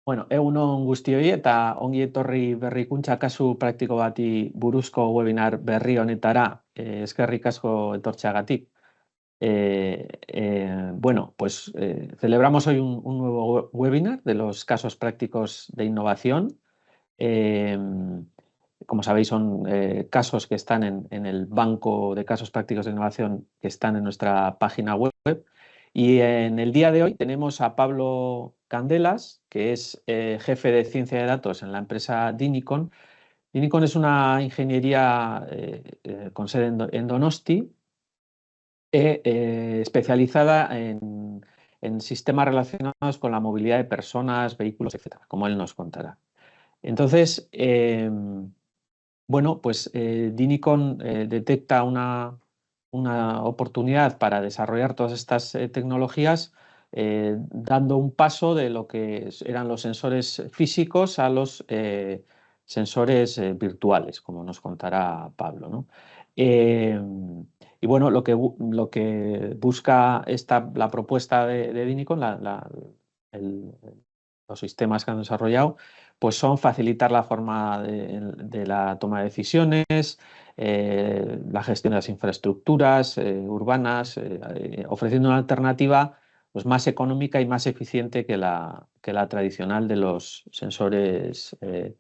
Bueno, egun on guztioi eta ongi etorri berrikuntza kasu praktiko bati buruzko webinar berri honetara, eskerrik asko etortzeagatik. Bueno, pues celebramos hoy un nuevo webinar de los casos prácticos de innovación. Eh, Como sabéis, son casos que están en el banco de casos prácticos de innovación que están en nuestra página web. Y en el día de hoy tenemos a Pablo Candelas, que es jefe de ciencia de datos en la empresa Dinicon. Dinicon es una ingeniería con sede en Donosti, especializada en sistemas relacionados con la movilidad de personas, vehículos, etcétera, como él nos contará. Entonces, bueno, pues Dinicon detecta una oportunidad para desarrollar todas estas tecnologías, dando un paso de lo que eran los sensores físicos a los sensores virtuales, como nos contará Pablo, ¿no? Eh, y bueno, lo que busca la propuesta de Dinicon, el- los sistemas que han desarrollado, pues son facilitar la forma de la toma de decisiones, la gestión de las infraestructuras urbanas, ofreciendo una alternativa pues, más económica y más eficiente que la tradicional de los sensores que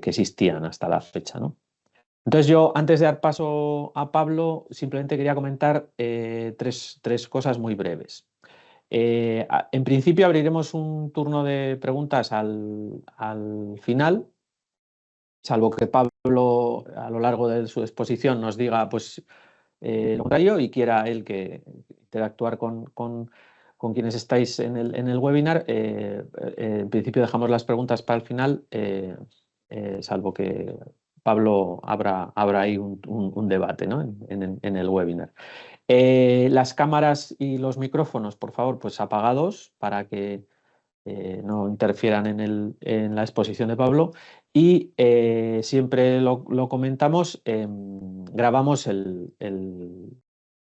existían hasta la fecha, ¿no? Entonces yo, antes de dar paso a Pablo, simplemente quería comentar tres cosas muy breves. En principio abriremos un turno de preguntas al final, salvo que Pablo a lo largo de su exposición nos diga pues, lo contrario y quiera él que interactuar con quienes estáis en el webinar. En principio dejamos las preguntas para el final, salvo que Pablo abra ahí un debate, ¿no? En el webinar. Las cámaras y los micrófonos, por favor, pues apagados para que no interfieran en la exposición de Pablo. Y siempre lo comentamos, grabamos el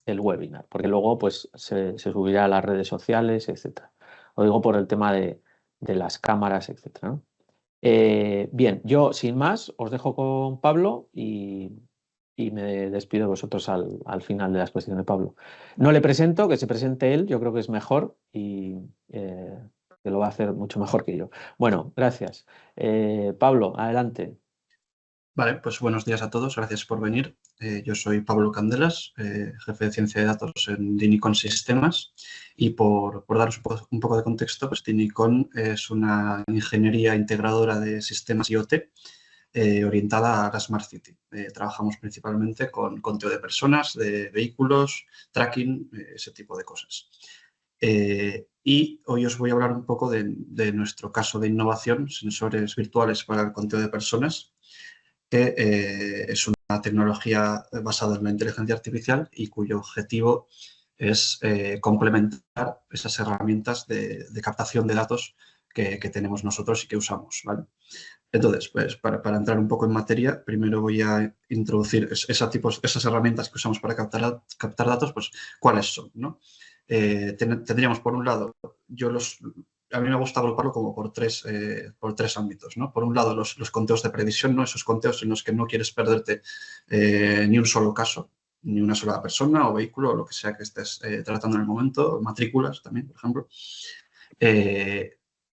webinar, porque luego pues, se subirá a las redes sociales, etcétera. Lo digo por el tema de las cámaras, etcétera, ¿no? Bien, yo sin más os dejo con Pablo y me despido de vosotros al final de la exposición de Pablo. No le presento, que se presente él, yo creo que es mejor y eh, que lo va a hacer mucho mejor que yo. Bueno, gracias. Pablo, adelante. Vale, pues buenos días a todos, gracias por venir. Yo soy Pablo Candelas, jefe de ciencia de datos en Dinicon Sistemas, y por daros un poco de contexto, pues Dinicon es una ingeniería integradora de sistemas IoT orientada a la Smart City. Trabajamos principalmente con conteo de personas, de vehículos, tracking, ese tipo de cosas. Y hoy os voy a hablar un poco de nuestro caso de innovación, sensores virtuales para el conteo de personas, que es una tecnología basada en la inteligencia artificial y cuyo objetivo es complementar esas herramientas de captación de datos que tenemos nosotros y que usamos, ¿vale? Entonces, pues para entrar un poco en materia, primero voy a introducir esas herramientas que usamos para captar datos, pues cuáles son, ¿no? Tendríamos, por un lado, a mí me gusta agruparlo como por tres ámbitos, ¿no? Por un lado, los conteos de previsión, ¿no? Esos conteos en los que no quieres perderte ni un solo caso, ni una sola persona o vehículo o lo que sea que estés tratando en el momento, matrículas también, por ejemplo.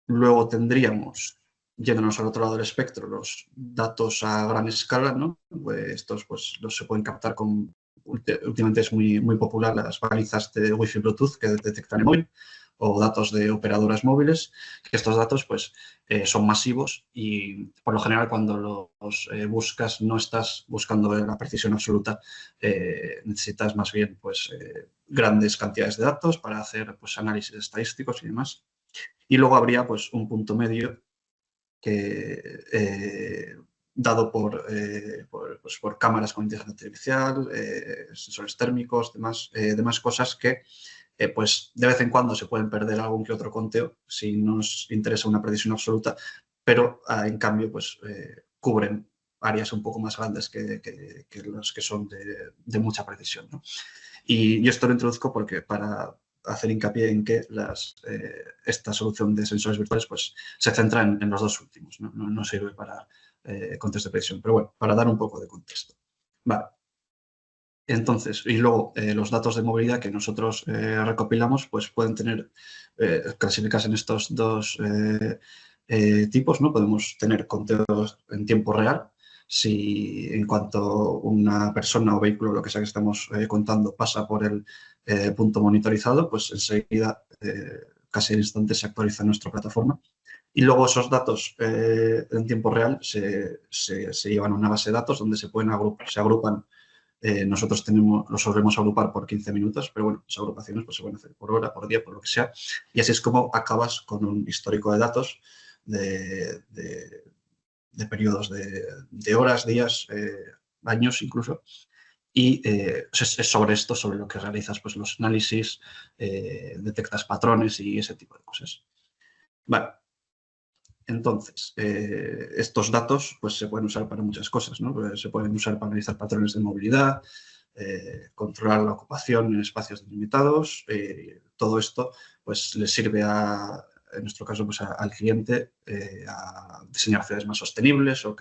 Luego tendríamos, yéndonos al otro lado del espectro, los datos a gran escala, ¿no? Pues estos pues, los se pueden captar con... Últimamente es muy popular las balizas de Wi-Fi Bluetooth que detectan el móvil o datos de operadoras móviles, que estos datos pues, son masivos y por lo general cuando los buscas no estás buscando la precisión absoluta, necesitas más bien pues, grandes cantidades de datos para hacer pues, análisis estadísticos y demás. Y luego habría pues, un punto medio que, dado pues, por cámaras con inteligencia artificial, sensores térmicos, demás cosas que pues, de vez en cuando se pueden perder algún que otro conteo si no nos interesa una precisión absoluta, pero en cambio pues, cubren áreas un poco más grandes que los que son de mucha precisión, ¿no? Y esto lo introduzco porque para hacer hincapié en que esta solución de sensores virtuales pues, se centra en los dos últimos, no sirve para contexto de predicción, pero bueno, para dar un poco de contexto. Vale. Entonces, y luego los datos de movilidad que nosotros recopilamos pues pueden tener, clasificarse en estos dos tipos, ¿no? Podemos tener conteos en tiempo real, si en cuanto una persona o vehículo, lo que sea que estamos contando, pasa por el punto monitorizado, pues enseguida, casi al instante, se actualiza nuestra plataforma. Y luego esos datos en tiempo real se llevan a una base de datos donde se agrupan. Nosotros los solemos agrupar por 15 minutos, pero bueno, las agrupaciones pues, se pueden hacer por hora, por día, por lo que sea. Y así es como acabas con un histórico de datos de periodos de horas, días, años incluso. Y es sobre esto, sobre lo que realizas pues, los análisis, detectas patrones y ese tipo de cosas. Vale. Entonces, estos datos pues, se pueden usar para muchas cosas, ¿no? Se pueden usar para analizar patrones de movilidad, controlar la ocupación en espacios delimitados. Todo esto pues, le sirve en nuestro caso pues, al cliente a diseñar ciudades más sostenibles o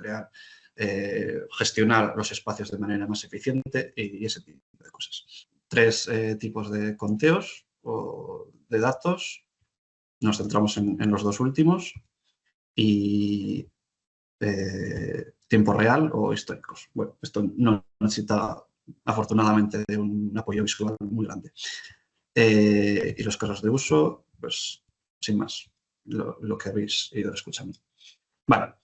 gestionar los espacios de manera más eficiente y ese tipo de cosas. 3 tipos de conteos o de datos. Nos centramos en los dos últimos. Y tiempo real o históricos. Bueno, esto no necesita, afortunadamente, de un apoyo visual muy grande. Y los casos de uso, pues, sin más, lo que habéis ido escuchando. Vale,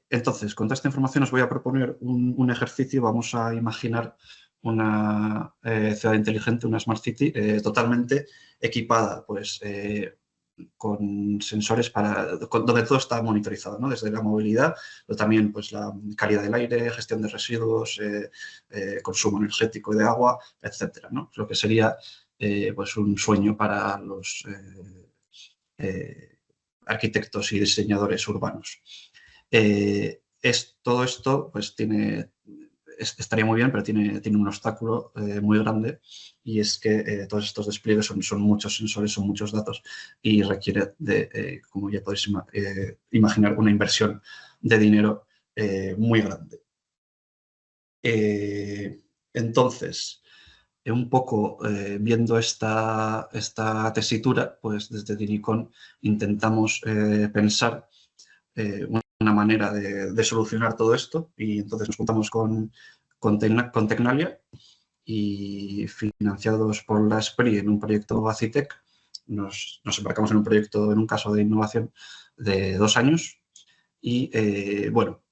entonces, con toda esta información os voy a proponer un ejercicio. Vamos a imaginar una ciudad inteligente, una Smart City, totalmente equipada, pues, con sensores donde todo está monitorizado, ¿no? Desde la movilidad, pero también pues, la calidad del aire, gestión de residuos, consumo energético de agua, etcétera, ¿no? Lo que sería pues un sueño para los arquitectos y diseñadores urbanos. Todo esto pues, estaría muy bien, pero tiene un obstáculo muy grande, y es que todos estos despliegues son muchos sensores, son muchos datos y requiere de, como ya podéis imaginar, una inversión de dinero muy grande. Entonces, un poco viendo esta tesitura, pues desde DINICON intentamos pensar una manera de solucionar todo esto, y entonces nos juntamos con Tecnalia, y financiados por la SPRI en un proyecto Acitec, nos embarcamos en un caso de innovación de 2 años y, bueno,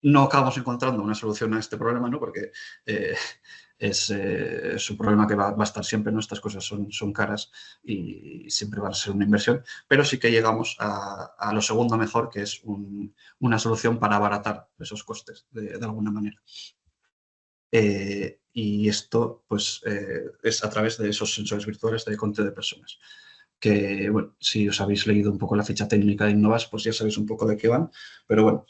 no acabamos encontrando una solución a este problema, ¿no? Porque es un problema que va a estar siempre, ¿no? Estas cosas son caras y siempre van a ser una inversión, pero sí que llegamos a lo segundo mejor, que es una solución para abaratar esos costes de alguna manera. Y esto pues, es a través de esos sensores virtuales de conteo de personas. Que, bueno, si os habéis leído un poco la ficha técnica de Innovas, pues ya sabéis un poco de qué van, pero bueno,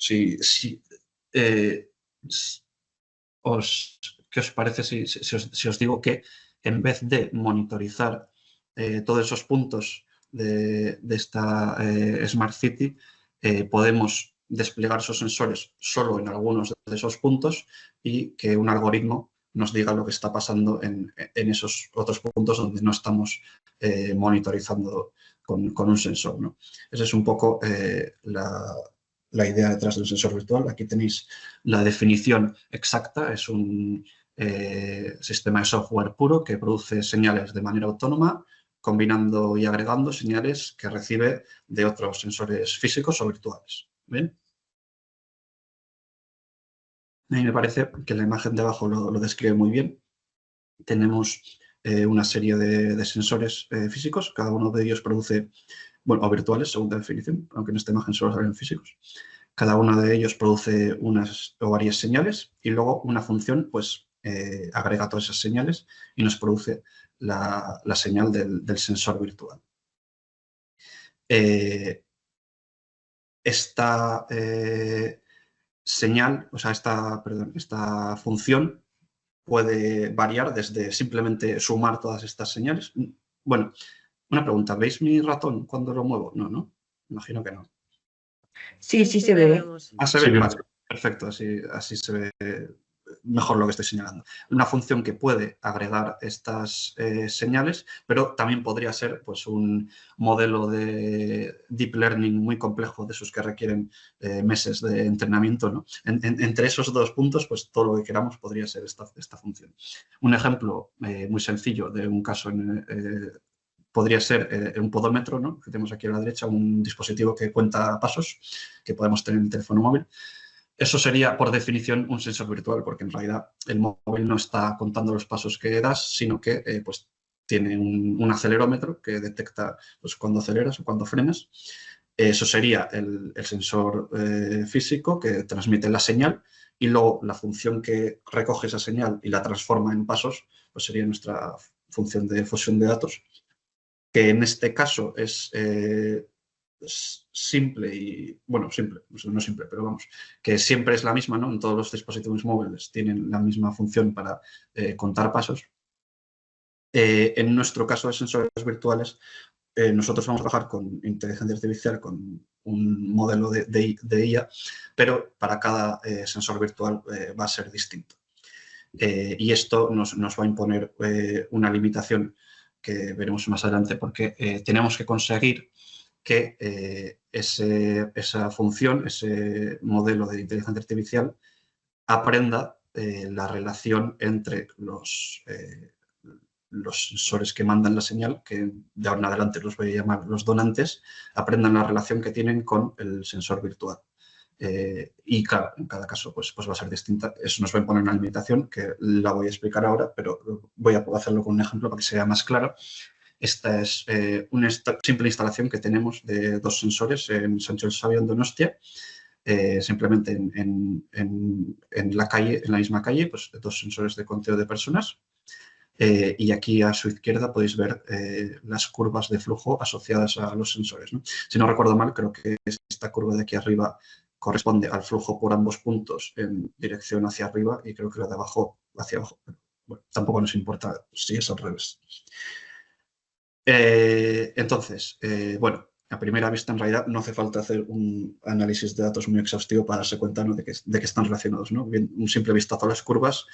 ¿qué os parece si os digo que en vez de monitorizar todos esos puntos de esta Smart City, podemos desplegar esos sensores solo en algunos de esos puntos y que un algoritmo nos diga lo que está pasando en esos otros puntos donde no estamos monitorizando con un sensor, ¿no? Esa es un poco la idea detrás del sensor virtual. Aquí tenéis la definición exacta. Es un sistema de software puro que produce señales de manera autónoma, combinando y agregando señales que recibe de otros sensores físicos o virtuales. ¿Bien? A mí me parece que la imagen de abajo lo describe muy bien. Tenemos una serie de sensores físicos. Cada uno de ellos produce, bueno, o virtuales, según la definición, aunque en esta imagen solo salen físicos. Cada uno de ellos produce unas o varias señales, y luego una función pues agrega todas esas señales y nos produce la señal del sensor virtual. Esta señal, o sea, esta función puede variar desde simplemente sumar todas estas señales. Bueno, una pregunta. ¿Veis mi ratón cuando lo muevo? No, ¿no? Imagino que no. Sí, sí se ve. Se ve, vale, perfecto, así se ve mejor lo que estoy señalando. Una función que puede agregar estas señales, pero también podría ser pues, un modelo de deep learning muy complejo, de esos que requieren meses de entrenamiento, ¿no? Entre esos dos puntos, pues todo lo que queramos podría ser esta función. Un ejemplo muy sencillo de un caso podría ser un podómetro, ¿no? Que tenemos aquí a la derecha, un dispositivo que cuenta pasos que podemos tener en el teléfono móvil. Eso sería, por definición, un sensor virtual, porque en realidad el móvil no está contando los pasos que das, sino que pues, tiene un acelerómetro que detecta pues, cuando aceleras o cuando frenas. Eso sería el sensor físico que transmite la señal, y luego la función que recoge esa señal y la transforma en pasos pues sería nuestra función de fusión de datos, que en este caso es simple y, bueno, simple, no simple, pero vamos, que siempre es la misma, ¿no? En todos los dispositivos móviles tienen la misma función para contar pasos. En nuestro caso de sensores virtuales, nosotros vamos a trabajar con inteligencia artificial, con un modelo de IA, pero para cada sensor virtual va a ser distinto. Y esto nos va a imponer una limitación que veremos más adelante, porque tenemos que conseguir que esa función, ese modelo de inteligencia artificial, aprenda la relación entre los sensores que mandan la señal, que de ahora en adelante los voy a llamar los donantes, aprendan la relación que tienen con el sensor virtual. Y claro, en cada caso pues va a ser distinta. Eso nos va a imponer una limitación que la voy a explicar ahora, pero voy a hacerlo con un ejemplo para que sea más claro. Esta es una simple instalación que tenemos de dos sensores en Sancho el Sabio, en Donostia. Simplemente en la calle, en la misma calle, pues dos sensores de conteo de personas. Y aquí a su izquierda podéis ver las curvas de flujo asociadas a los sensores, ¿no? Si no recuerdo mal, creo que esta curva de aquí arriba corresponde al flujo por ambos puntos en dirección hacia arriba, y creo que la de abajo hacia abajo. Bueno, tampoco nos importa si es al revés. Entonces, bueno, a primera vista en realidad no hace falta hacer un análisis de datos muy exhaustivo para darse cuenta, ¿no? de que están relacionados, ¿no? Bien, un simple vistazo a las curvas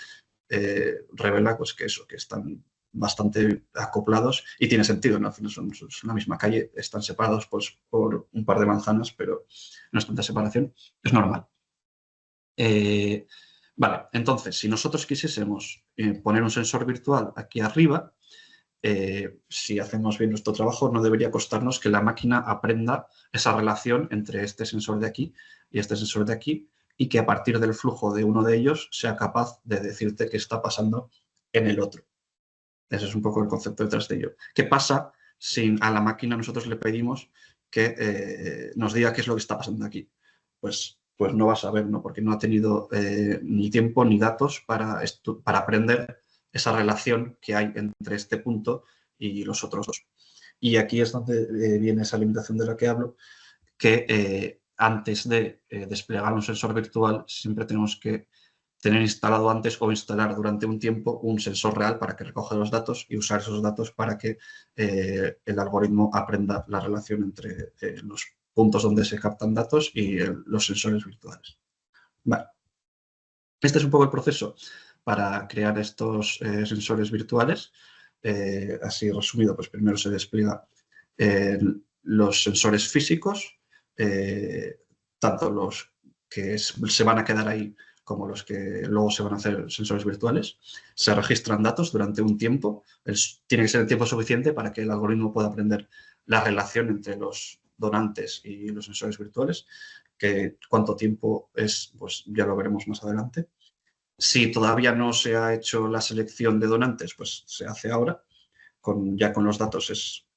revela pues, que están bastante acoplados, y tiene sentido, ¿no? Al final son la misma calle, están separados pues, por un par de manzanas, pero no es tanta separación, es normal. Vale, entonces, si nosotros quisiésemos poner un sensor virtual aquí arriba, si hacemos bien nuestro trabajo, no debería costarnos que la máquina aprenda esa relación entre este sensor de aquí y este sensor de aquí, y que a partir del flujo de uno de ellos sea capaz de decirte qué está pasando en el otro. Ese es un poco el concepto detrás de ello. ¿Qué pasa si a la máquina nosotros le pedimos que nos diga qué es lo que está pasando aquí? Pues no va a saber, ¿no? Porque no ha tenido ni tiempo ni datos para aprender esa relación que hay entre este punto y los otros dos. Y aquí es donde viene esa limitación de la que hablo, que antes de desplegar un sensor virtual siempre tenemos que tener instalado antes o instalar durante un tiempo un sensor real para que recoja los datos y usar esos datos para que el algoritmo aprenda la relación entre los puntos donde se captan datos y los sensores virtuales. Vale. Este es un poco el proceso para crear estos sensores virtuales. Así resumido, pues primero se despliega los sensores físicos, tanto los que se van a quedar ahí como los que luego se van a hacer sensores virtuales. Se registran datos durante un tiempo. Tiene que ser el tiempo suficiente para que el algoritmo pueda aprender la relación entre los donantes y los sensores virtuales. Que cuánto tiempo es, pues ya lo veremos más adelante. Si todavía no se ha hecho la selección de donantes, pues se hace ahora. Ya con los datos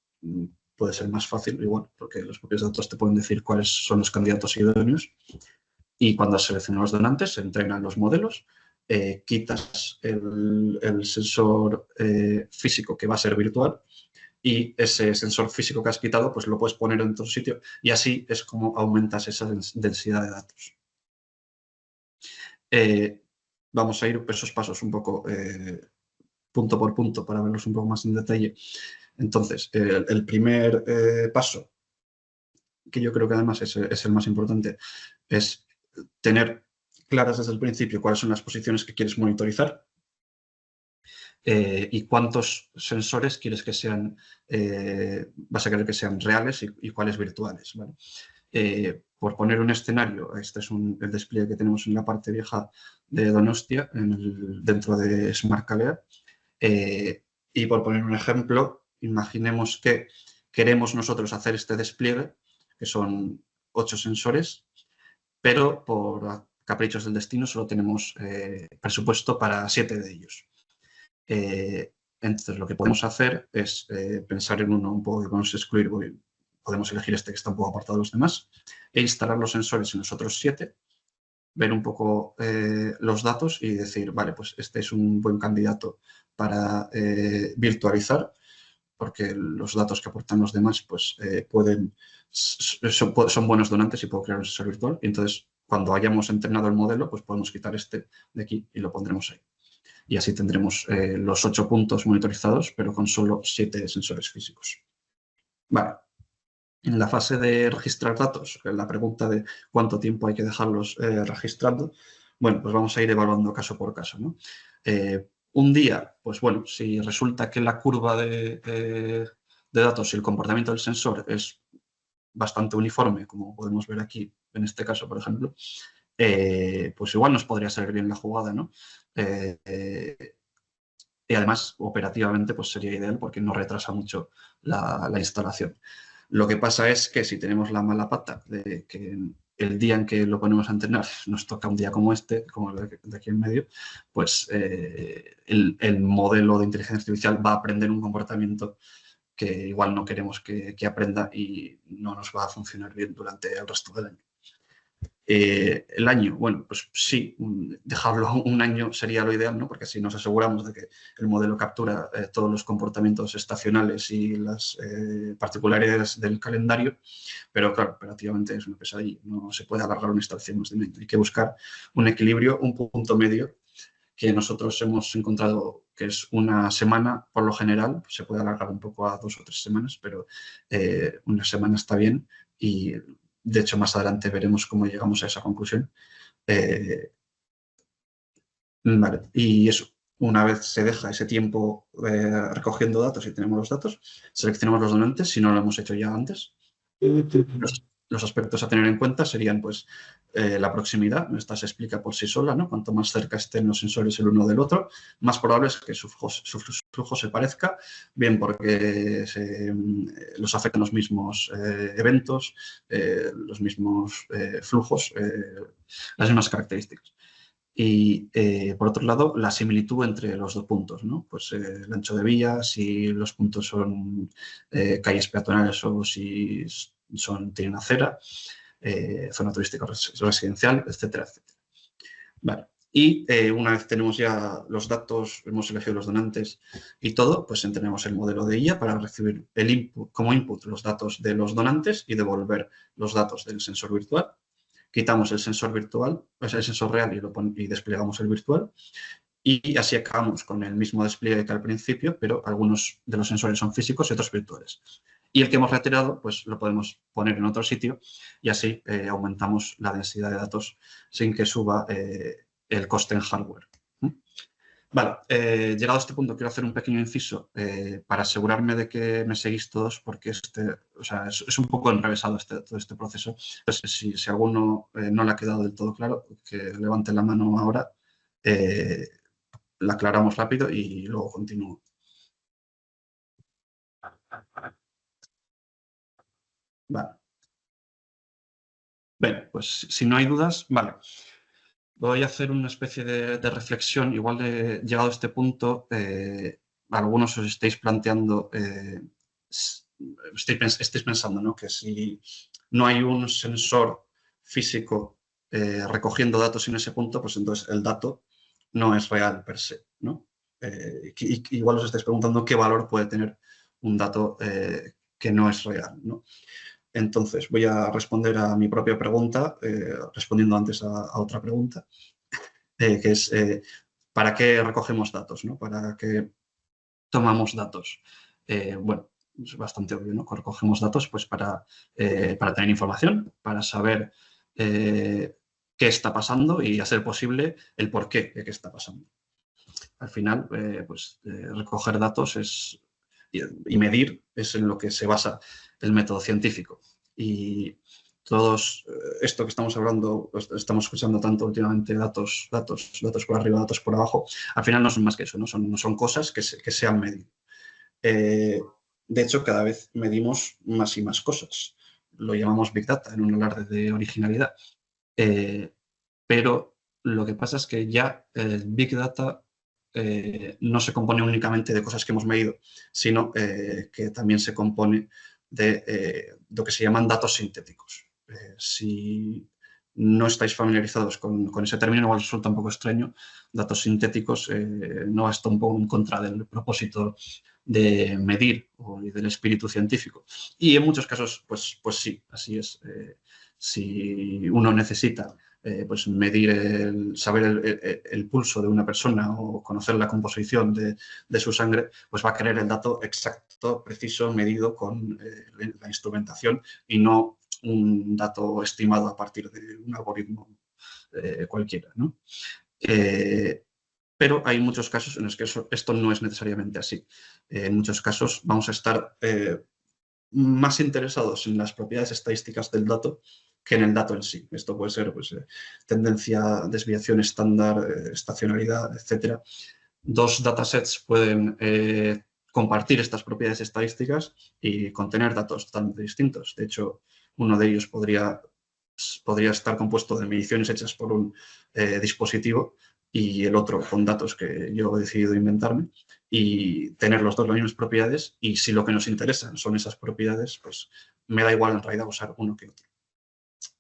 puede ser más fácil, igual, porque los propios datos te pueden decir cuáles son los candidatos idóneos. Y cuando seleccionan los donantes, se entrenan los modelos, quitas el sensor físico que va a ser virtual, y ese sensor físico que has quitado pues lo puedes poner en otro sitio, y así es como aumentas esa densidad de datos. Vamos a ir por esos pasos un poco punto por punto para verlos un poco más en detalle. Entonces, el primer paso, que yo creo que además es el más importante, es tener claras desde el principio cuáles son las posiciones que quieres monitorizar y cuántos sensores quieres que sean, vas a querer que sean reales y cuáles virtuales, ¿vale? Por poner un escenario, este es el despliegue que tenemos en la parte vieja de Donostia, dentro de SmartCalea, y por poner un ejemplo, imaginemos que queremos nosotros hacer este despliegue, que son 8 sensores, pero por caprichos del destino solo tenemos presupuesto para 7 de ellos. Entonces, lo que podemos hacer es pensar en uno un poco que podemos excluir, podemos elegir este que está un poco apartado de los demás, e instalar los sensores en los otros 7, ver un poco los datos y decir, vale, pues este es un buen candidato para virtualizar, porque los datos que aportan los demás pues, son buenos donantes y puedo crear un sensor virtual. Y entonces, cuando hayamos entrenado el modelo, pues podemos quitar este de aquí y lo pondremos ahí. Y así tendremos los 8 puntos monitorizados, pero con solo 7 sensores físicos. Vale. En la fase de registrar datos, la pregunta de cuánto tiempo hay que dejarlos registrando, bueno, pues vamos a ir evaluando caso por caso, ¿no? Un día, pues bueno, si resulta que la curva de datos y el comportamiento del sensor es bastante uniforme, como podemos ver aquí, en este caso, por ejemplo, pues igual nos podría salir bien la jugada, ¿no? Y además, operativamente, pues sería ideal porque no retrasa mucho la instalación. Lo que pasa es que si tenemos la mala pata de que el día en que lo ponemos a entrenar nos toca un día como este, como el de aquí en medio, pues el modelo de inteligencia artificial va a aprender un comportamiento que igual no queremos que aprenda y no nos va a funcionar bien durante el resto del año. El año, bueno, pues sí, dejarlo un año sería lo ideal, ¿no? Porque así nos aseguramos de que el modelo captura todos los comportamientos estacionales y las particularidades del calendario, pero claro, operativamente es una pesadilla, no se puede alargar una instalación más de un año. Hay que buscar un equilibrio, un punto medio que nosotros hemos encontrado que es una semana, por lo general, se puede alargar un poco a 2 o 3 semanas, pero una semana está bien y de hecho, más adelante veremos cómo llegamos a esa conclusión. Vale. Y eso, una vez se deja ese tiempo recogiendo datos y tenemos los datos, seleccionamos los donantes, si no lo hemos hecho ya antes. Los aspectos a tener en cuenta serían pues, la proximidad, esta se explica por sí sola, ¿no? Cuanto más cerca estén los sensores el uno del otro, más probable es que su flujo se parezca, bien porque los afectan los mismos eventos, los mismos flujos, las mismas características. Y, por otro lado, la similitud entre los 2 puntos, ¿no? Pues el ancho de vía, si los puntos son calles peatonales o si tienen acera, zona turística residencial, etcétera, etcétera. Vale. Y una vez tenemos ya los datos, hemos elegido los donantes y todo, pues entrenamos el modelo de IA para recibir como input los datos de los donantes y devolver los datos del sensor virtual. Quitamos el sensor virtual, el sensor real y desplegamos el virtual. Y así acabamos con el mismo despliegue que al principio, pero algunos de los sensores son físicos y otros virtuales. Y el que hemos retirado, pues lo podemos poner en otro sitio y así aumentamos la densidad de datos sin que suba el coste en hardware. Vale, llegado a este punto quiero hacer un pequeño inciso para asegurarme de que me seguís todos porque es un poco enrevesado todo este proceso. Entonces, si alguno no le ha quedado del todo claro, que levante la mano ahora, la aclaramos rápido y luego continúo. Vale. Bien, pues si no hay dudas, vale. Voy a hacer una especie de reflexión. Igual llegado a este punto, algunos os estáis planteando, estáis pensando, ¿no? Que si no hay un sensor físico recogiendo datos en ese punto, pues entonces el dato no es real per se, ¿no? Igual os estáis preguntando qué valor puede tener un dato que no es real, ¿no? Entonces, voy a responder a mi propia pregunta, respondiendo antes a otra pregunta, que es ¿para qué recogemos datos? ¿No? ¿Para qué tomamos datos? bueno, es bastante obvio, ¿no? Recogemos datos pues, para tener información, para saber qué está pasando y, a ser posible, el porqué de qué está pasando. Al final, recoger datos y medir es en lo que se basa el método científico. Y todos esto que estamos hablando, estamos escuchando tanto últimamente, datos por arriba, datos por abajo, al final no son más que eso, no son cosas que se han medido. De hecho, cada vez medimos más y más cosas. Lo llamamos Big Data en un alarde de originalidad. Pero lo que pasa es que ya el Big Data no se compone únicamente de cosas que hemos medido, sino que también se compone de lo que se llaman datos sintéticos. Si no estáis familiarizados con ese término, igual resulta un poco extraño. Datos sintéticos no está un poco en contra del propósito de medir y del espíritu científico. Y en muchos casos, pues sí, así es. Si uno necesita pues medir, saber el pulso de una persona o conocer la composición de su sangre, pues va a querer el dato exacto, preciso, medido con la instrumentación y no un dato estimado a partir de un algoritmo cualquiera, ¿no? Pero hay muchos casos en los que esto no es necesariamente así. En muchos casos vamos a estar más interesados en las propiedades estadísticas del dato que en el dato en sí. Esto puede ser pues, tendencia, desviación estándar, estacionalidad, etc. Dos datasets pueden compartir estas propiedades estadísticas y contener datos totalmente distintos. De hecho, uno de ellos podría estar compuesto de mediciones hechas por un dispositivo y el otro con datos que yo he decidido inventarme, y tener los dos las mismas propiedades, y si lo que nos interesan son esas propiedades, pues me da igual en realidad usar uno que otro.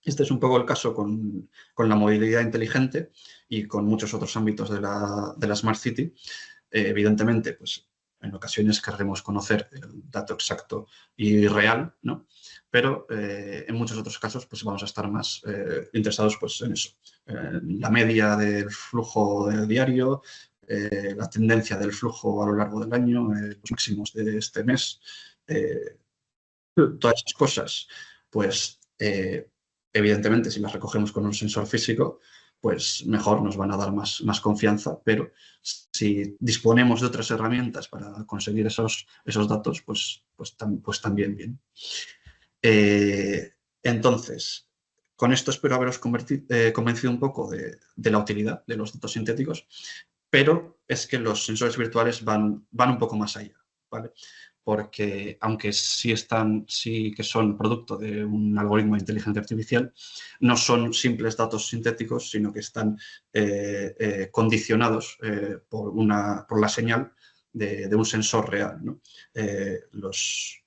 Este es un poco el caso con la movilidad inteligente y con muchos otros ámbitos de la Smart City. Evidentemente, pues en ocasiones querremos conocer el dato exacto y real, ¿no? Pero en muchos otros casos pues vamos a estar más interesados pues, en eso. La media del flujo diario, la tendencia del flujo a lo largo del año, los máximos de este mes, todas esas cosas, pues evidentemente si las recogemos con un sensor físico, pues mejor, nos van a dar más confianza, pero si disponemos de otras herramientas para conseguir esos datos, pues también bien. Entonces, con esto espero haberos convencido un poco de la utilidad de los datos sintéticos, pero es que los sensores virtuales van un poco más allá, ¿vale? Porque aunque sí que son producto de un algoritmo de inteligencia artificial, no son simples datos sintéticos, sino que están condicionados por la señal de un sensor real, ¿no? Los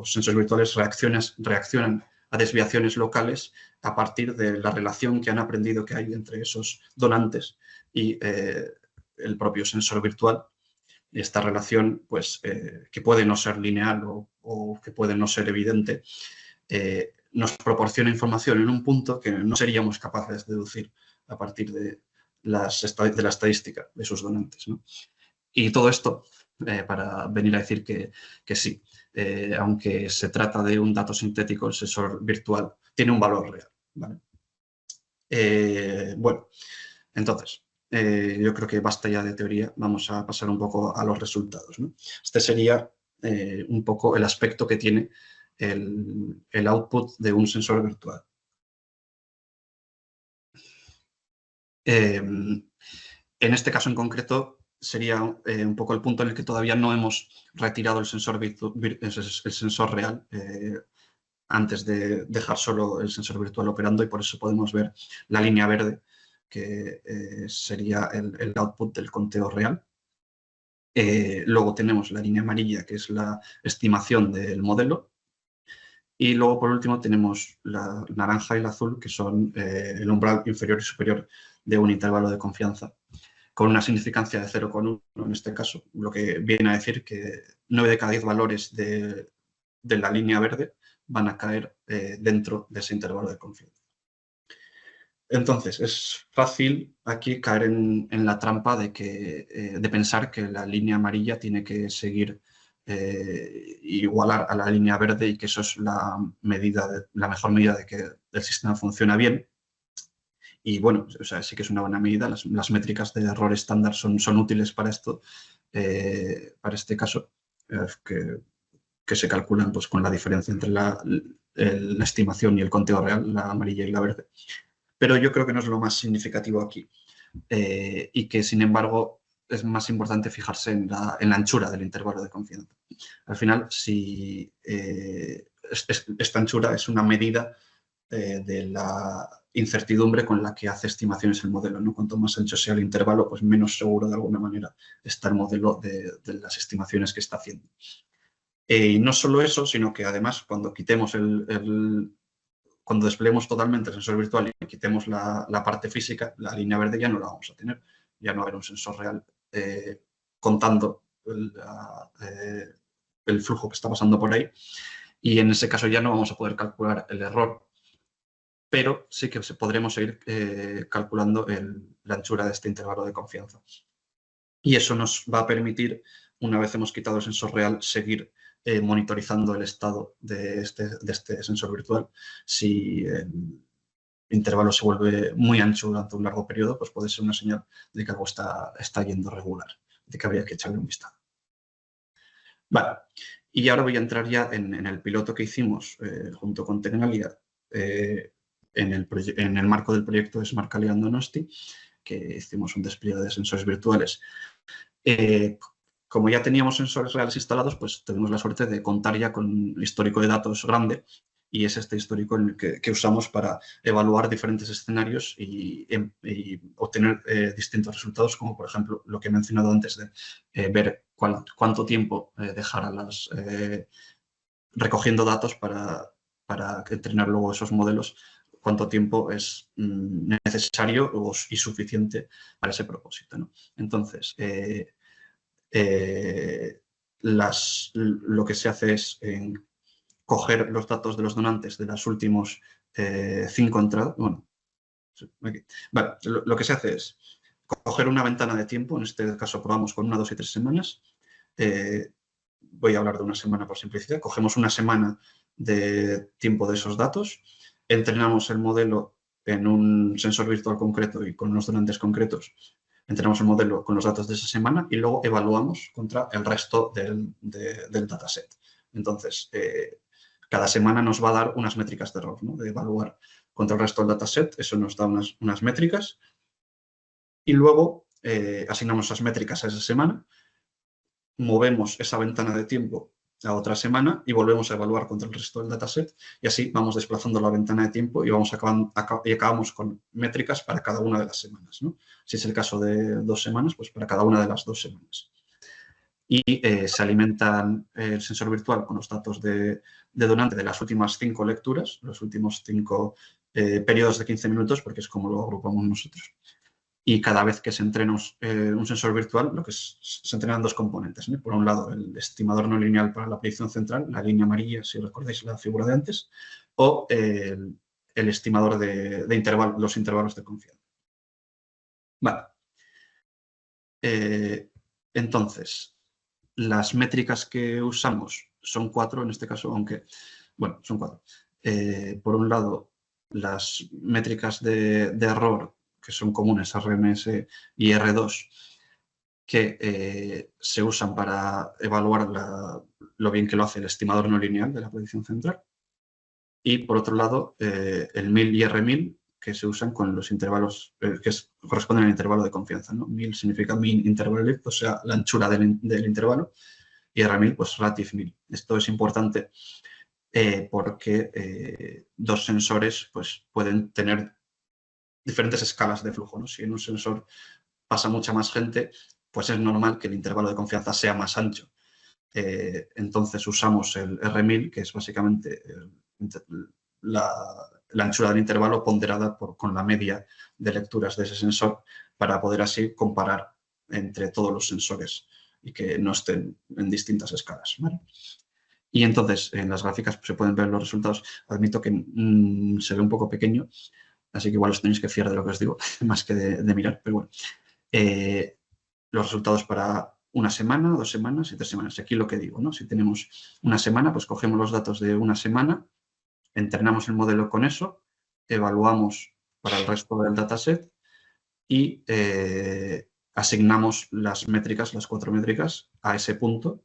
sensores virtuales reaccionan a desviaciones locales a partir de la relación que han aprendido que hay entre esos donantes y el propio sensor virtual. Esta relación, pues, que puede no ser lineal o que puede no ser evidente, nos proporciona información en un punto que no seríamos capaces de deducir a partir de la estadística de sus donantes, ¿no? Y todo esto para venir a decir que sí, aunque se trata de un dato sintético, el sensor virtual tiene un valor real, ¿vale? Bueno, entonces, yo creo que basta ya de teoría, vamos a pasar un poco a los resultados, ¿no? Este sería un poco el aspecto que tiene el output de un sensor virtual. En este caso en concreto sería un poco el punto en el que todavía no hemos retirado el sensor real antes de dejar solo el sensor virtual operando, y por eso podemos ver la línea verde, que sería el output del conteo real. Luego tenemos la línea amarilla, que es la estimación del modelo. Y luego, por último, tenemos la naranja y el azul, que son el umbral inferior y superior de un intervalo de confianza, con una significancia de 0,1 en este caso, lo que viene a decir que 9 de cada 10 valores de la línea verde van a caer dentro de ese intervalo de confianza. Entonces, es fácil aquí caer en la trampa de pensar que la línea amarilla tiene que seguir igualar a la línea verde y que eso es la mejor medida de que el sistema funciona bien. Y bueno, o sea, sí que es una buena medida. Las métricas de error estándar son útiles para esto, para este caso, que se calculan pues, con la diferencia entre la estimación y el conteo real, la amarilla y la verde. Pero yo creo que no es lo más significativo aquí y que, sin embargo, es más importante fijarse en la anchura del intervalo de confianza. Al final, si esta anchura es una medida de la incertidumbre con la que hace estimaciones el modelo, ¿no? Cuanto más ancho sea el intervalo, pues menos seguro de alguna manera está el modelo de las estimaciones que está haciendo. Y no solo eso, sino que además cuando quitemos cuando despleguemos totalmente el sensor virtual y quitemos la parte física, la línea verde ya no la vamos a tener. Ya no va a haber un sensor real contando el flujo que está pasando por ahí. Y en ese caso ya no vamos a poder calcular el error, pero sí que podremos seguir calculando la anchura de este intervalo de confianza. Y eso nos va a permitir, una vez hemos quitado el sensor real, seguir monitorizando el estado de este sensor virtual. Si el intervalo se vuelve muy ancho durante un largo periodo, pues puede ser una señal de que algo está yendo regular, de que habría que echarle un vistazo. Vale, y ahora voy a entrar ya en el piloto que hicimos junto con Tecnalia en el marco del proyecto Smart Calidad Donosti, que hicimos un despliegue de sensores virtuales. Como ya teníamos sensores reales instalados, pues tuvimos la suerte de contar ya con un histórico de datos grande, y es este histórico en el que usamos para evaluar diferentes escenarios y obtener distintos resultados, como por ejemplo lo que he mencionado antes de ver cuánto tiempo dejar recogiendo datos para entrenar luego esos modelos, cuánto tiempo es necesario y suficiente para ese propósito, ¿no? Entonces, lo que se hace es coger los datos de los donantes de las últimos 5 entradas. Bueno, aquí. Vale, lo que se hace es coger una ventana de tiempo, en este caso probamos con 1, 2 y 3 semanas. Voy a hablar de una semana por simplicidad. Cogemos una semana de tiempo de esos datos, entrenamos el modelo en un sensor virtual concreto y con unos donantes concretos. Entrenamos el modelo con los datos de esa semana y luego evaluamos contra el resto del dataset. Entonces, cada semana nos va a dar unas métricas de error, ¿no? De evaluar contra el resto del dataset. Eso nos da unas métricas. Y luego asignamos esas métricas a esa semana, movemos esa ventana de tiempo a otra semana y volvemos a evaluar contra el resto del dataset, y así vamos desplazando la ventana de tiempo y acabamos con métricas para cada una de las semanas, ¿no? Si es el caso de 2 semanas, pues para cada una de las 2 semanas. Y se alimentan el sensor virtual con los datos de donante de las últimas 5 lecturas, los últimos 5 periodos de 15 minutos, porque es como lo agrupamos nosotros. Y cada vez que se entrena un sensor virtual, se entrenan 2 componentes, ¿no? Por un lado, el estimador no lineal para la predicción central, la línea amarilla, si recordáis la figura de antes, o el estimador de los intervalos de confianza. Vale. Entonces, las métricas que usamos son 4 en este caso, aunque, bueno, son 4. Por un lado, las métricas de error, que son comunes, RMS y R2, que se usan para evaluar lo bien que lo hace el estimador no lineal de la predicción central. Y por otro lado, el MIL y R1000, que se usan con los intervalos que corresponden al intervalo de confianza, ¿no? MIL significa Mean Interval Length, o sea, la anchura del intervalo, y R1000, pues Relative MIL. Esto es importante porque 2 sensores pues, pueden tener diferentes escalas de flujo, ¿no? Si en un sensor pasa mucha más gente, pues es normal que el intervalo de confianza sea más ancho. Entonces usamos el R1000, que es básicamente la anchura del intervalo ponderada con la media de lecturas de ese sensor, para poder así comparar entre todos los sensores y que no estén en distintas escalas, ¿vale? Y entonces en las gráficas se pueden ver los resultados. Admito que se ve un poco pequeño, así que igual os tenéis que fiar de lo que os digo, más que de mirar, pero bueno. Los resultados para una semana, 2 semanas y 3 semanas. Aquí lo que digo, ¿no? Si tenemos una semana, pues cogemos los datos de una semana, entrenamos el modelo con eso, evaluamos para el resto del dataset y asignamos las métricas, las 4 métricas, a ese punto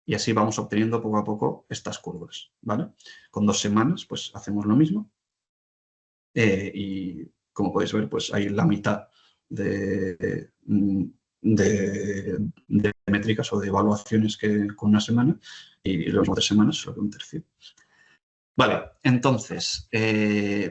y así vamos obteniendo poco a poco estas curvas, ¿vale? Con 2 semanas, pues hacemos lo mismo y como podéis ver, pues hay la mitad de métricas o de evaluaciones que con una semana y los 3 semanas solo un tercio. Vale, entonces,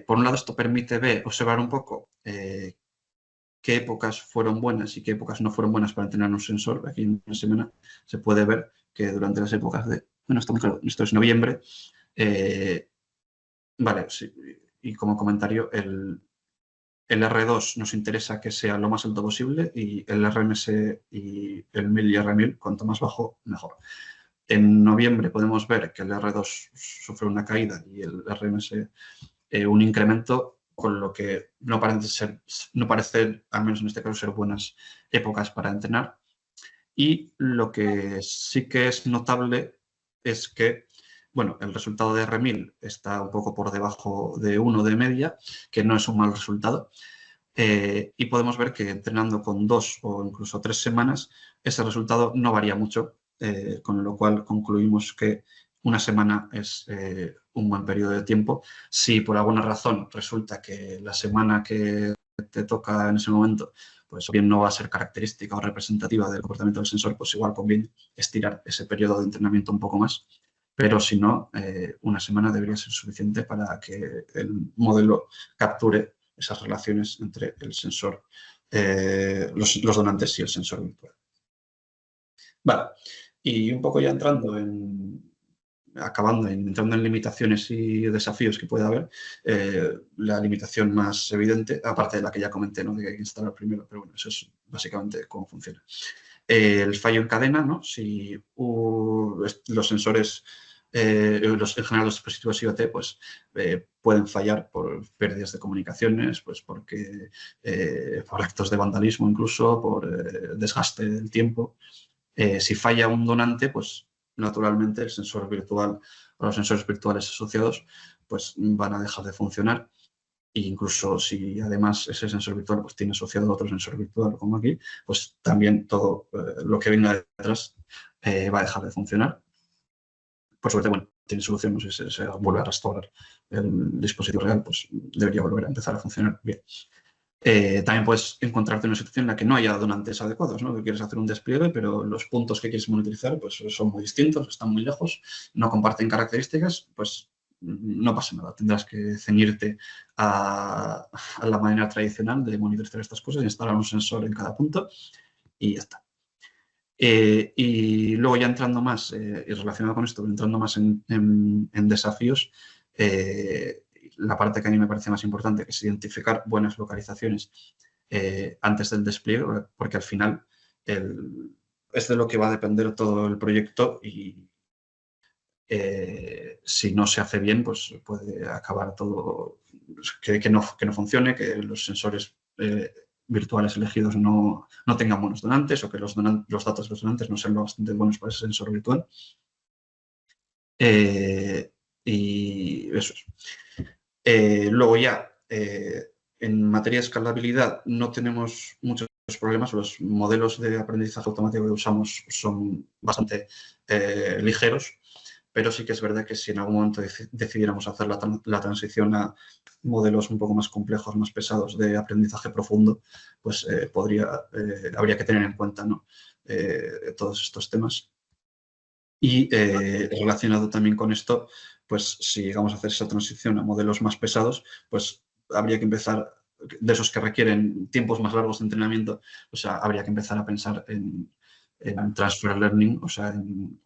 por un lado esto permite observar un poco qué épocas fueron buenas y qué épocas no fueron buenas para entrenar un sensor. Aquí en una semana se puede ver que durante las épocas de, bueno, esto es noviembre, vale, sí, y como comentario, el R2 nos interesa que sea lo más alto posible y el RMS y el 1000 y R1000, cuanto más bajo, mejor. En noviembre podemos ver que el R2 sufre una caída y el RMS un incremento, con lo que no parece, al menos en este caso, ser buenas épocas para entrenar. Y lo que sí que es notable es que, bueno, el resultado de R1000 está un poco por debajo de 1 de media, que no es un mal resultado. Y podemos ver que entrenando con 2 o incluso 3 semanas, ese resultado no varía mucho, con lo cual concluimos que una semana es un buen periodo de tiempo. Si por alguna razón resulta que la semana que te toca en ese momento, pues bien no va a ser característica o representativa del comportamiento del sensor, pues igual conviene estirar ese periodo de entrenamiento un poco más. Pero si no, una semana debería ser suficiente para que el modelo capture esas relaciones entre el sensor, los donantes y el sensor virtual. Vale, y un poco ya entrando en limitaciones y desafíos que puede haber, la limitación más evidente, aparte de la que ya comenté, ¿no? De que hay que instalar primero, pero bueno, eso es básicamente cómo funciona. El fallo en cadena, ¿no? Si los sensores, en general los dispositivos IoT, pues pueden fallar por pérdidas de comunicaciones, pues porque por actos de vandalismo incluso, por desgaste del tiempo. Si falla un donante, pues naturalmente el sensor virtual o los sensores virtuales asociados pues van a dejar de funcionar. E incluso si además ese sensor virtual pues, tiene asociado otro sensor virtual como aquí, pues también todo lo que venga detrás va a dejar de funcionar. Por suerte, bueno, tiene solución, no sé si se vuelve a restaurar el dispositivo real, pues debería volver a empezar a funcionar bien. También puedes encontrarte en una situación en la que no haya donantes adecuados, ¿no? Que quieres hacer un despliegue, pero los puntos que quieres monitorizar pues, son muy distintos, están muy lejos, no comparten características, pues no pasa nada. Tendrás que ceñirte a la manera tradicional de monitorizar estas cosas, instalar un sensor en cada punto y ya está. Y luego ya entrando más, y relacionado con esto, entrando más en desafíos, la parte que a mí me parece más importante, que es identificar buenas localizaciones antes del despliegue, porque al final es de lo que va a depender todo el proyecto y si no se hace bien, pues puede acabar todo que no funcione, que los sensores virtuales elegidos no tengan buenos donantes o que los datos de los donantes no sean lo bastante buenos para ese sensor virtual. Y eso es. Luego ya, en materia de escalabilidad no tenemos muchos problemas. Los modelos de aprendizaje automático que usamos son bastante ligeros, pero sí que es verdad que si en algún momento decidiéramos hacer la transición a modelos un poco más complejos, más pesados de aprendizaje profundo, pues habría que tener en cuenta, ¿no? Todos estos temas. Y relacionado también con esto, pues si llegamos a hacer esa transición a modelos más pesados, pues habría que empezar, de esos que requieren tiempos más largos de entrenamiento, o sea, habría que empezar a pensar en transfer learning, o sea, en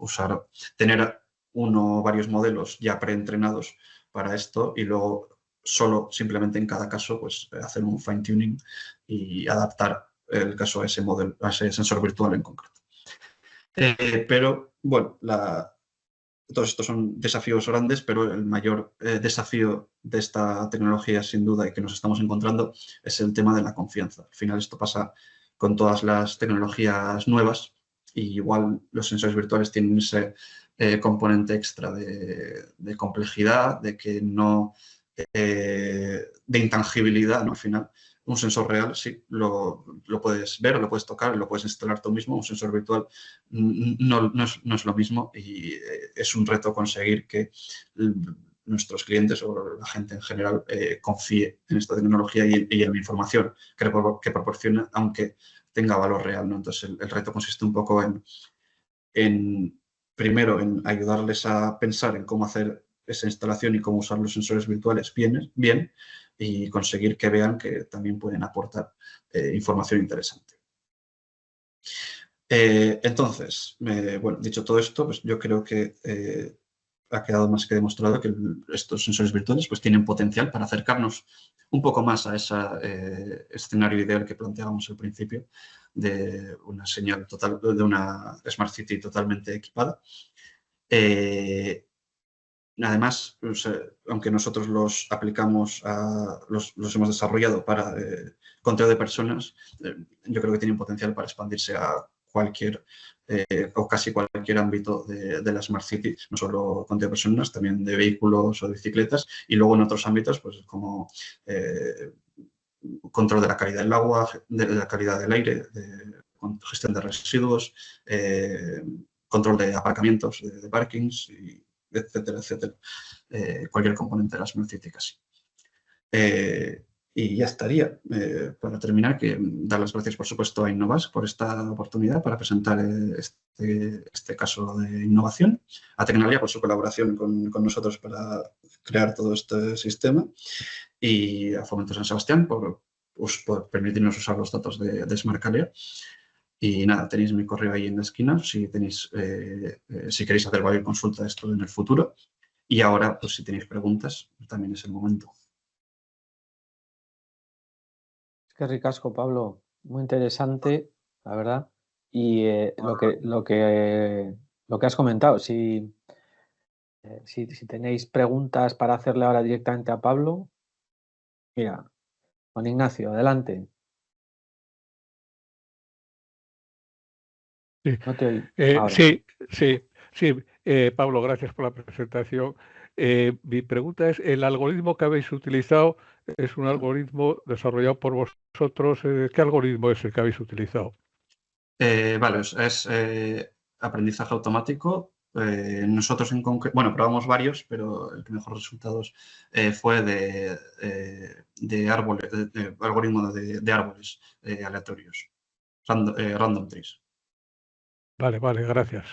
tener uno o varios modelos ya preentrenados para esto y luego solo simplemente en cada caso pues hacer un fine tuning y adaptar el caso a ese modelo, a ese sensor virtual en concreto. Pero bueno, todos estos son desafíos grandes, pero el mayor desafío de esta tecnología, sin duda, y que nos estamos encontrando, es el tema de la confianza. Al final esto pasa con todas las tecnologías nuevas, y igual los sensores virtuales tienen ese componente extra de complejidad, de que no, de intangibilidad, ¿no? Al final, un sensor real sí lo puedes ver o lo puedes tocar, lo puedes instalar tú mismo. Un sensor virtual no es lo mismo, y es un reto conseguir que nuestros clientes o la gente en general confíe en esta tecnología y en la información que proporciona, aunque tenga valor real, ¿no? Entonces, el reto consiste un poco primero en ayudarles a pensar en cómo hacer esa instalación y cómo usar los sensores virtuales bien, y conseguir que vean que también pueden aportar información interesante. Entonces, bueno, dicho todo esto, pues yo creo que ha quedado más que demostrado que estos sensores virtuales pues tienen potencial para acercarnos un poco más a ese escenario ideal que planteábamos al principio, de una señal total, de una Smart City totalmente equipada. Además, aunque nosotros los aplicamos, los hemos desarrollado para conteo de personas, yo creo que tienen potencial para expandirse a cualquier o casi cualquier ámbito de la Smart City, no solo conteo de personas, también de vehículos o de bicicletas, y luego en otros ámbitos, pues como control de la calidad del agua, de la calidad del aire, gestión de residuos, control de aparcamientos, de parkings, etcétera, etcétera. Cualquier componente de la Smart City casi. Y ya estaría. Para terminar, que dar las gracias, por supuesto, a Innovas por esta oportunidad para presentar este caso de innovación, a Tecnalia por su colaboración con nosotros para crear todo este sistema, y a Fomento San Sebastián por permitirnos usar los datos de Smartcalia. Y nada, tenéis mi correo ahí en la esquina si queréis hacer cualquier consulta de esto en el futuro. Y ahora, pues si tenéis preguntas, también es el momento. Qué ricasco, Pablo. Muy interesante, la verdad. Y lo que has comentado, si tenéis preguntas para hacerle ahora directamente a Pablo, mira, Juan Ignacio, adelante. Sí, No te oí ahora. sí. Pablo, gracias por la presentación. Mi pregunta es, ¿el algoritmo que habéis utilizado es un algoritmo desarrollado por vosotros? ¿Qué algoritmo es el que habéis utilizado? Vale, es aprendizaje automático. Nosotros en concreto, bueno, probamos varios, pero el que mejor resultados fue de árboles, de algoritmo de árboles aleatorios, random trees. Vale, gracias.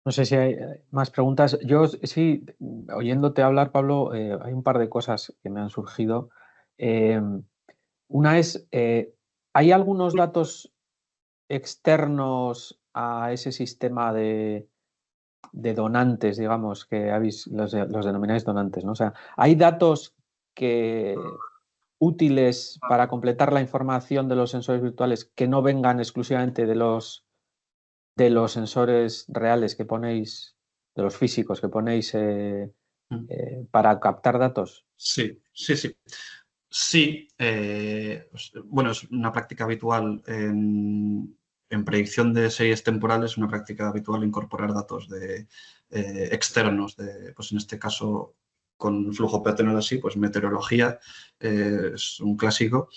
No sé si hay más preguntas. Yo sí, oyéndote hablar, Pablo, hay un par de cosas que me han surgido. Una es, ¿hay algunos datos externos a ese sistema de donantes, digamos, que habéis, los denomináis donantes, ¿no? O sea, ¿hay datos útiles para completar la información de los sensores virtuales que no vengan exclusivamente de los sensores reales que ponéis, de los físicos que ponéis para captar datos? Sí. Sí, bueno, es una práctica habitual en predicción de series temporales, una práctica habitual incorporar datos externos, pues en este caso con flujo peatonal así, pues meteorología es un clásico,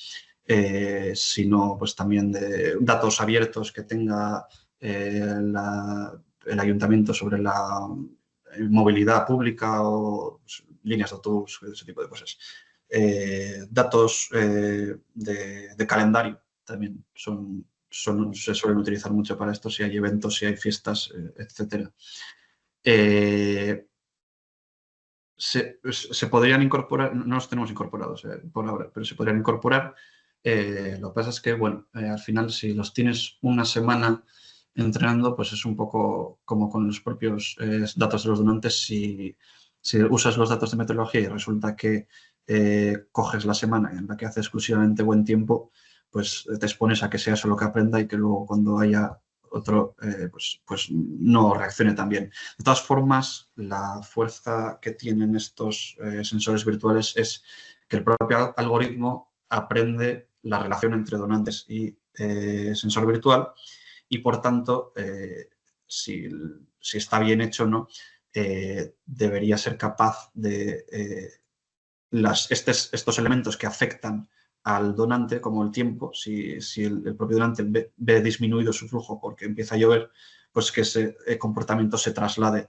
sino pues también de datos abiertos que tenga el ayuntamiento sobre la movilidad pública o pues, líneas de autobús, ese tipo de cosas. Datos de calendario también se suelen utilizar mucho para esto, si hay eventos, si hay fiestas, etcétera. Se podrían incorporar, no los tenemos incorporados por ahora, pero se podrían incorporar. Lo que pasa es que, bueno, al final si los tienes una semana entrenando, pues es un poco como con los propios datos de los donantes. Si usas los datos de meteorología y resulta que coges la semana en la que hace exclusivamente buen tiempo, pues te expones a que sea eso lo que aprenda y que luego cuando haya otro pues no reaccione tan bien. De todas formas, la fuerza que tienen estos sensores virtuales es que el propio algoritmo aprende la relación entre donantes y sensor virtual y, por tanto, si está bien hecho, ¿no? Debería ser capaz de estos elementos que afectan al donante, como el tiempo, si el propio donante ve disminuido su flujo porque empieza a llover, pues que ese comportamiento se traslade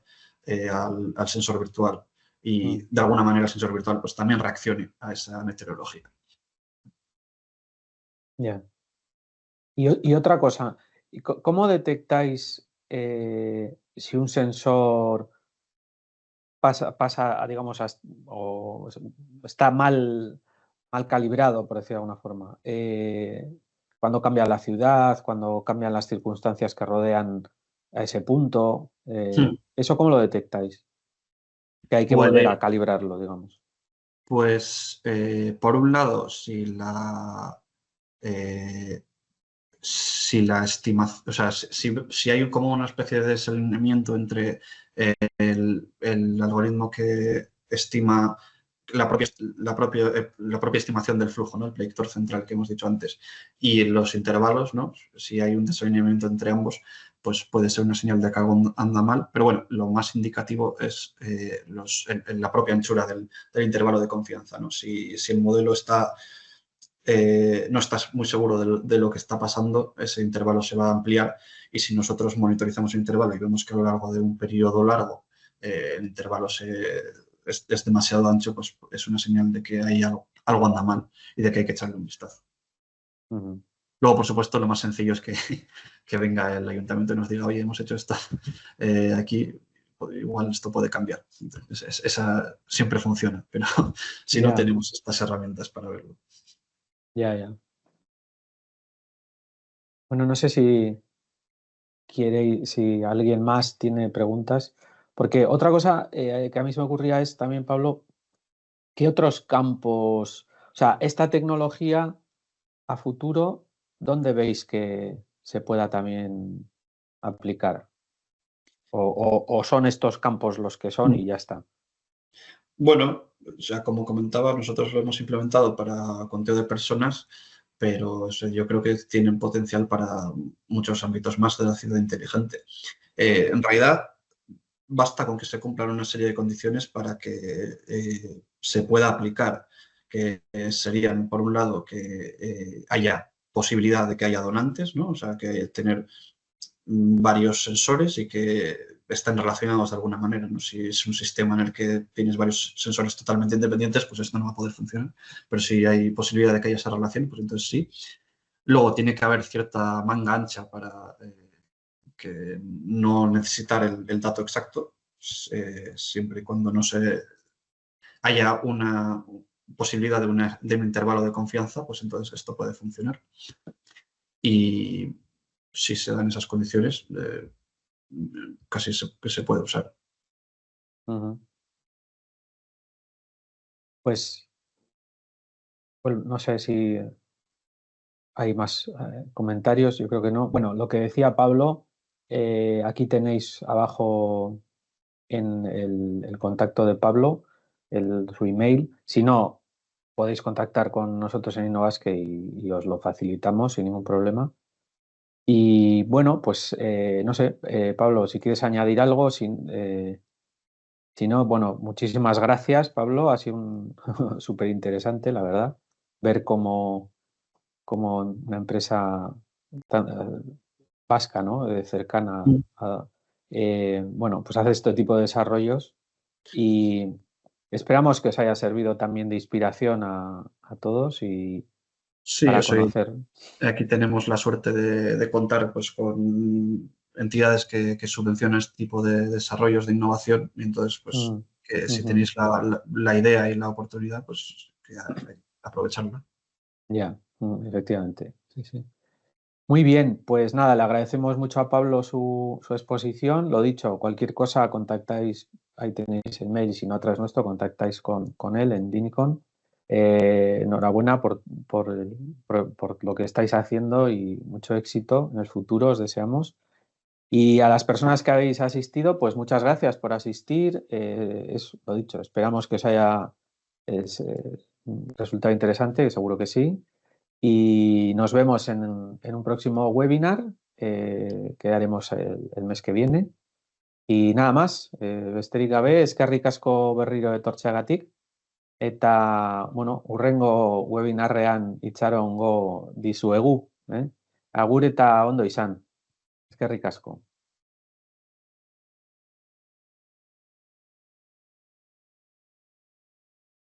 al sensor virtual y de alguna manera el sensor virtual pues también reaccione a esa meteorología. Ya. Y otra cosa, ¿cómo detectáis si un sensor pasa digamos, o está mal calibrado, por decir de alguna forma? Cuando cambia la ciudad, cuando cambian las circunstancias que rodean a ese punto, ¿eso cómo lo detectáis? Que hay que volver a calibrarlo, digamos. Pues, por un lado, si la estimación, o sea, si hay como una especie de desalineamiento entre el algoritmo que estima la propia estimación del flujo, ¿no? El predictor central que hemos dicho antes, y los intervalos, ¿no? Si hay un desalineamiento entre ambos, pues puede ser una señal de que algo anda mal. Pero bueno, lo más indicativo es la propia anchura del intervalo de confianza, ¿no? Si el modelo no estás muy seguro de lo que está pasando, ese intervalo se va a ampliar, y si nosotros monitorizamos el intervalo y vemos que a lo largo de un periodo largo el intervalo es demasiado ancho, pues es una señal de que hay algo anda mal y de que hay que echarle un vistazo. Luego, por supuesto, lo más sencillo es que venga el ayuntamiento y nos diga, oye, hemos hecho esto aquí, igual esto puede cambiar. Entonces, esa siempre funciona, pero si no tenemos estas herramientas para verlo. Ya. Bueno, no sé si alguien más tiene preguntas, porque otra cosa que a mí se me ocurría es también, Pablo, ¿qué otros campos, o sea, esta tecnología a futuro, dónde veis que se pueda también aplicar? ¿O son estos campos los que son y ya está? Bueno, ya como comentaba, nosotros lo hemos implementado para conteo de personas, pero yo creo que tienen potencial para muchos ámbitos más de la ciudad inteligente. En realidad, basta con que se cumplan una serie de condiciones para que se pueda aplicar, que serían, por un lado, que haya posibilidad de que haya donantes, ¿no? O sea, que tener varios sensores y que estén relacionados de alguna manera, ¿no? Si es un sistema en el que tienes varios sensores totalmente independientes, pues esto no va a poder funcionar. Pero si hay posibilidad de que haya esa relación, pues entonces sí. Luego tiene que haber cierta manga ancha para que no necesitar el dato exacto, siempre y cuando no haya una posibilidad de un intervalo de confianza, pues entonces esto puede funcionar. Y si se dan esas condiciones, casi que se puede usar. Pues no sé si hay más comentarios, yo creo que no. Bueno, lo que decía Pablo, aquí tenéis abajo en el contacto de Pablo, su email. Si no, podéis contactar con nosotros en Innovasque y os lo facilitamos sin ningún problema. Y bueno, pues no sé, Pablo, si quieres añadir algo, si no, bueno, muchísimas gracias, Pablo. Ha sido súper interesante, la verdad, ver cómo una empresa vasca, ¿no? Cercana a, bueno, pues hace este tipo de desarrollos y esperamos que os haya servido también de inspiración a todos y Sí, para conocer. Aquí tenemos la suerte de contar pues, con entidades que subvencionan este tipo de desarrollos de innovación, y entonces, pues, que si tenéis la idea y la oportunidad, pues que aprovecharla. Ya, efectivamente. Sí. Muy bien, pues nada, le agradecemos mucho a Pablo su exposición. Lo dicho, cualquier cosa contactáis, ahí tenéis el mail, y si no a través nuestro, contactáis con él en Dinicon. Enhorabuena por lo que estáis haciendo y mucho éxito en el futuro, os deseamos. Y a las personas que habéis asistido, pues muchas gracias por asistir. Es lo dicho, esperamos que os haya resultado interesante, que seguro que sí. Y nos vemos en un próximo webinar que haremos el mes que viene. Y nada más, besterik gabe, eskerrik asko berriro etortzeagatik. Eta, bueno, hurrengo webinarrean itxarongo dizuegu. Agur eta ondo izan. Eskerrik asko.